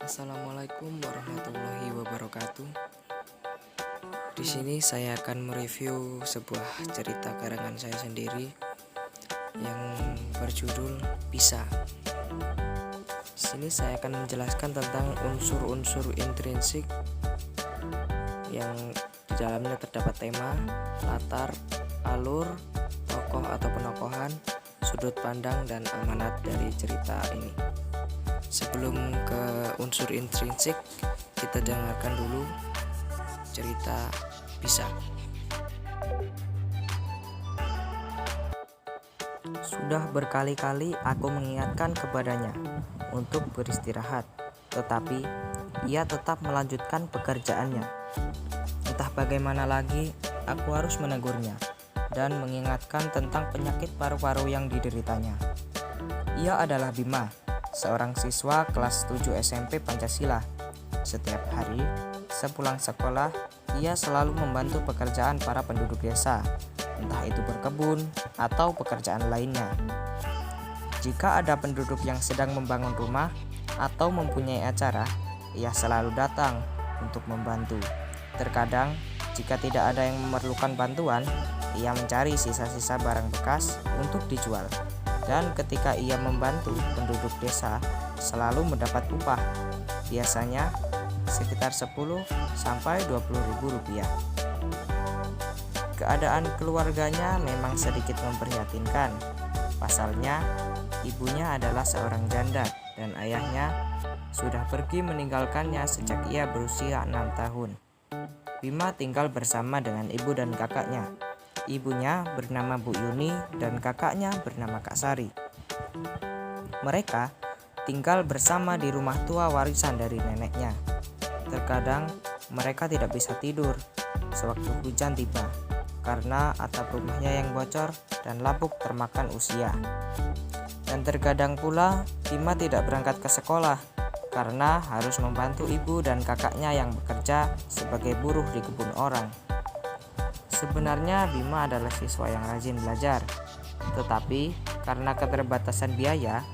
Assalamualaikum warahmatullahi wabarakatuh. Di sini saya akan mereview sebuah cerita karangan saya sendiri yang berjudul Bisa. Di sini saya akan menjelaskan tentang unsur-unsur intrinsik yang di dalamnya terdapat tema, latar, alur, tokoh atau penokohan, sudut pandang, dan amanat dari cerita ini. Sebelum ke unsur intrinsik, kita dengarkan dulu cerita Bisa. Sudah berkali-kali aku mengingatkan kepadanya untuk beristirahat, tetapi ia tetap melanjutkan pekerjaannya. Entah bagaimana lagi, aku harus menegurnya dan mengingatkan tentang penyakit paru-paru yang dideritanya. Ia adalah Bima, seorang siswa kelas 7 SMP Pancasila. Setiap hari, sepulang sekolah, ia selalu membantu pekerjaan para penduduk desa, entah itu berkebun atau pekerjaan lainnya. Jika ada penduduk yang sedang membangun rumah atau mempunyai acara, ia selalu datang untuk membantu. Terkadang, jika tidak ada yang memerlukan bantuan, ia mencari sisa-sisa barang bekas untuk dijual. Dan ketika ia membantu penduduk desa, selalu mendapat upah, biasanya sekitar 10 sampai 20 ribu rupiah. Keadaan keluarganya memang sedikit memprihatinkan. Pasalnya, ibunya adalah seorang janda dan ayahnya sudah pergi meninggalkannya sejak ia berusia 6 tahun. Bima tinggal bersama dengan ibu dan kakaknya. Ibunya bernama Bu Yuni dan kakaknya bernama Kak Sari. Mereka tinggal bersama di rumah tua warisan dari neneknya. Terkadang mereka tidak bisa tidur sewaktu hujan tiba karena atap rumahnya yang bocor dan lapuk termakan usia. Dan terkadang pula Bima tidak berangkat ke sekolah karena harus membantu ibu dan kakaknya yang bekerja sebagai buruh di kebun orang. Sebenarnya Bima adalah siswa yang rajin belajar, tetapi karena keterbatasan biaya,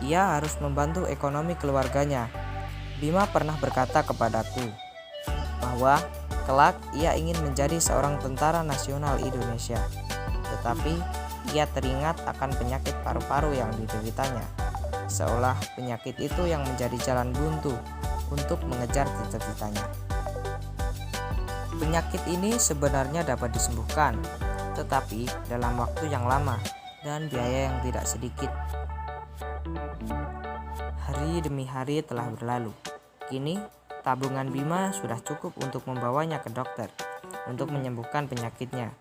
ia harus membantu ekonomi keluarganya. Bima pernah berkata kepadaku bahwa kelak ia ingin menjadi seorang tentara nasional Indonesia, tetapi ia teringat akan penyakit paru-paru yang dideritanya, seolah penyakit itu yang menjadi jalan buntu untuk mengejar cita-citanya. Penyakit ini sebenarnya dapat disembuhkan, tetapi dalam waktu yang lama dan biaya yang tidak sedikit. Hari demi hari telah berlalu. Kini, tabungan Bima sudah cukup untuk membawanya ke dokter untuk menyembuhkan penyakitnya.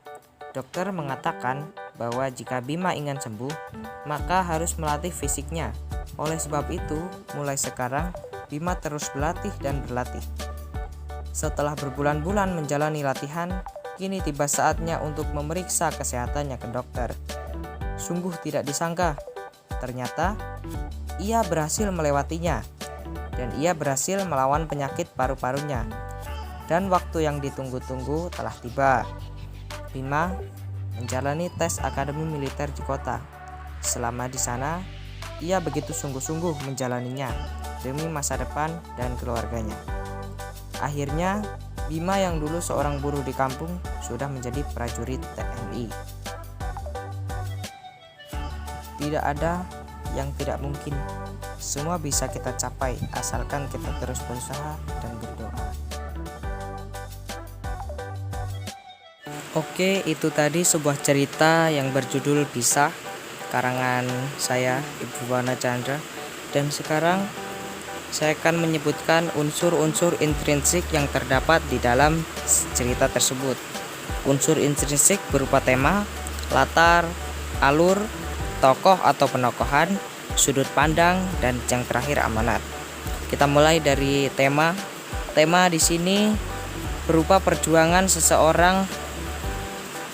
Dokter mengatakan bahwa jika Bima ingin sembuh, maka harus melatih fisiknya. Oleh sebab itu, mulai sekarang Bima terus berlatih dan berlatih. Setelah berbulan-bulan menjalani latihan, kini tiba saatnya untuk memeriksa kesehatannya ke dokter. Sungguh tidak disangka, ternyata ia berhasil melewatinya, dan ia berhasil melawan penyakit paru-parunya. Dan waktu yang ditunggu-tunggu telah tiba. Bima menjalani tes akademi militer di kota. Selama di sana, ia begitu sungguh-sungguh menjalaninya demi masa depan dan keluarganya. Akhirnya, Bima yang dulu seorang buruh di kampung sudah menjadi prajurit TNI. Tidak ada yang tidak mungkin. Semua bisa kita capai asalkan kita terus berusaha dan berdoa. Oke, itu tadi sebuah cerita yang berjudul Bisa, karangan saya, Ibu Wana Chandra. Dan sekarang saya akan menyebutkan unsur-unsur intrinsik yang terdapat di dalam cerita tersebut. Unsur intrinsik berupa tema, latar, alur, tokoh atau penokohan, sudut pandang, dan yang terakhir amanat. Kita mulai dari tema. Tema di sini berupa perjuangan seseorang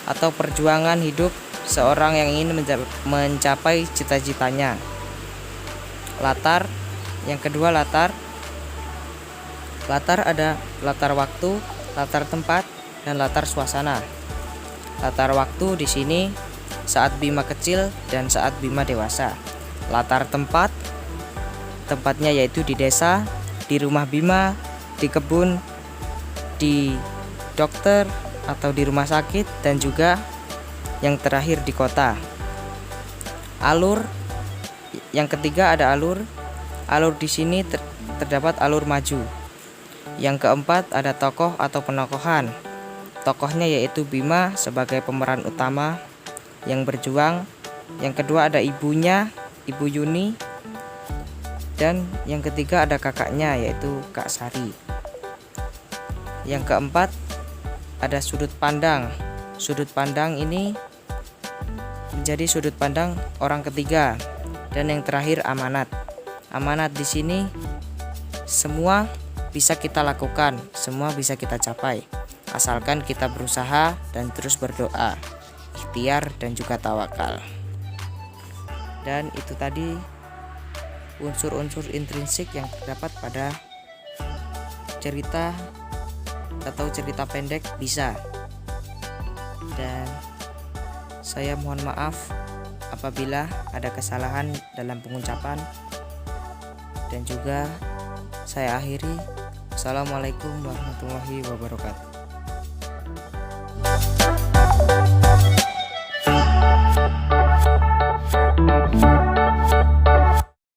atau perjuangan hidup seorang yang ingin mencapai cita-citanya. Latar, yang kedua latar ada latar waktu, latar tempat, dan latar suasana. Latar waktu di sini saat Bima kecil dan saat Bima dewasa. Latar tempat tempatnya yaitu di desa, di rumah bima, di kebun, di dokter atau di rumah sakit, dan juga yang terakhir di kota. Alur yang ketiga ada alur. Alur di sini terdapat alur maju. Yang keempat ada tokoh atau penokohan. Tokohnya yaitu Bima sebagai pemeran utama yang berjuang. Yang kedua ada ibunya, Ibu Yuni. Dan yang ketiga ada kakaknya yaitu Kak Sari. Yang keempat ada sudut pandang. Sudut pandang ini menjadi sudut pandang orang ketiga. Dan yang terakhir amanat. Amanat di sini semua bisa kita lakukan, semua bisa kita capai, asalkan kita berusaha dan terus berdoa, ikhtiar dan juga tawakal. Dan itu tadi unsur-unsur intrinsik yang terdapat pada cerita atau cerita pendek Bisa. Dan saya mohon maaf apabila ada kesalahan dalam pengucapan. Dan juga saya akhiri. Assalamualaikum warahmatullahi wabarakatuh.